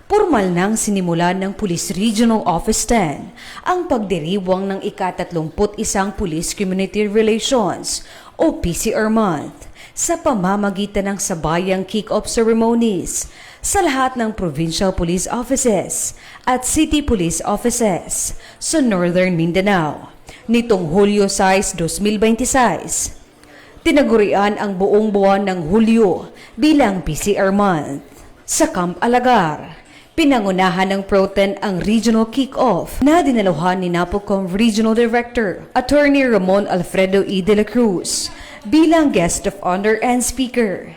Pormal nang sinimulan ng Police Regional Office 10 ang pagdiriwang ng ika-31 Police Community Relations o PCR Month sa pamamagitan ng sabayang kick-off ceremonies sa lahat ng Provincial Police Offices at City Police Offices sa Northern Mindanao nitong Hulyo 6, 2026. Tinagurian ang buong buwan ng Hulyo bilang PCR Month. Sa Camp Alagar, pinangunahan ng Pro-10 ang regional kick-off na dinaluhan ni NAPOCOM Regional Director Attorney Ramon Alfredo E. de la Cruz bilang guest of honor and speaker.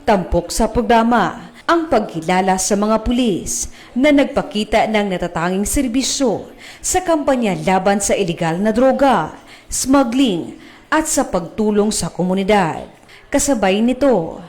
Tampok sa programa ang pagkilala sa mga pulis na nagpakita ng natatanging serbisyo sa kampanya laban sa ilegal na droga, smuggling at sa pagtulong sa komunidad. Kasabay nito,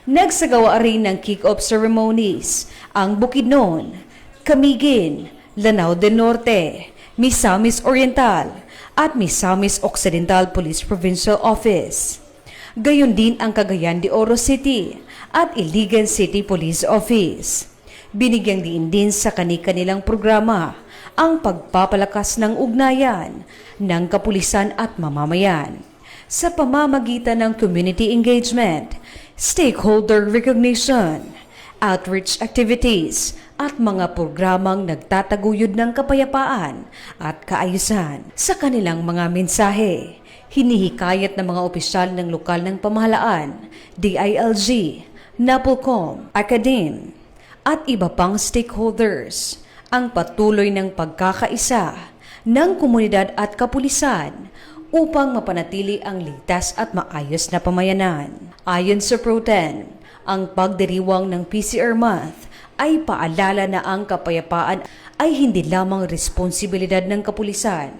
nagsagawa rin ng kick-off ceremonies ang Bukidnon, Camiguin, Lanao del Norte, Misamis Oriental at Misamis Occidental Police Provincial Office. Gayon din ang Cagayan de Oro City at Iligan City Police Office. Binigyang diin din sa kani-kanilang programa ang pagpapalakas ng ugnayan ng kapulisan at mamamayan sa pamamagitan ng community engagement, stakeholder recognition, outreach activities, at mga programang nagtataguyod ng kapayapaan at kaayusan. Sa kanilang mga mensahe, hinihikayat ng mga opisyal ng lokal ng pamahalaan, DILG, NAPOCOM, Academe, at iba pang stakeholders ang patuloy ng pagkakaisa ng komunidad at kapulisan upang mapanatili ang ligtas at maayos na pamayanan. Ayon sa Pro-10, ang pagdiriwang ng PCR Month ay paalala na ang kapayapaan ay hindi lamang responsibilidad ng kapulisan,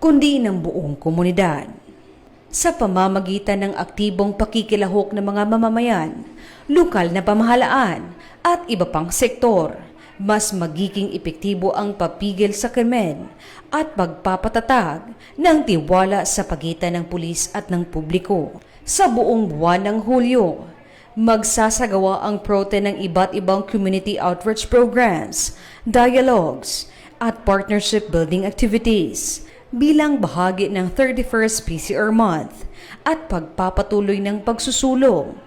kundi ng buong komunidad. Sa pamamagitan ng aktibong pakikilahok ng mga mamamayan, lokal na pamahalaan at iba pang sektor, mas magiging epektibo ang papigil sa krimen at pagpapatatag ng tiwala sa pagitan ng pulis at ng publiko. Sa buong buwan ng Hulyo, magsasagawa ang Pro-10 ng iba't ibang community outreach programs, dialogues, at partnership building activities bilang bahagi ng 31st PCR Month at pagpapatuloy ng pagsusulong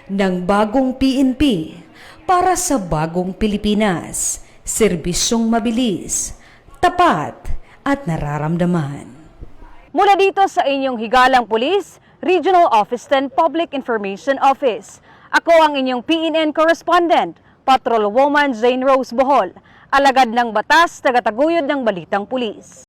ng bagong PNP para sa bagong Pilipinas, serbisyong mabilis, tapat at nararamdaman. Mula dito sa inyong higalang pulis, Regional Office 10 Public Information Office. Ako ang inyong PNN correspondent, Patrolwoman Jane Rose Bohol, alagad ng batas, tagataguyod ng balitang pulis.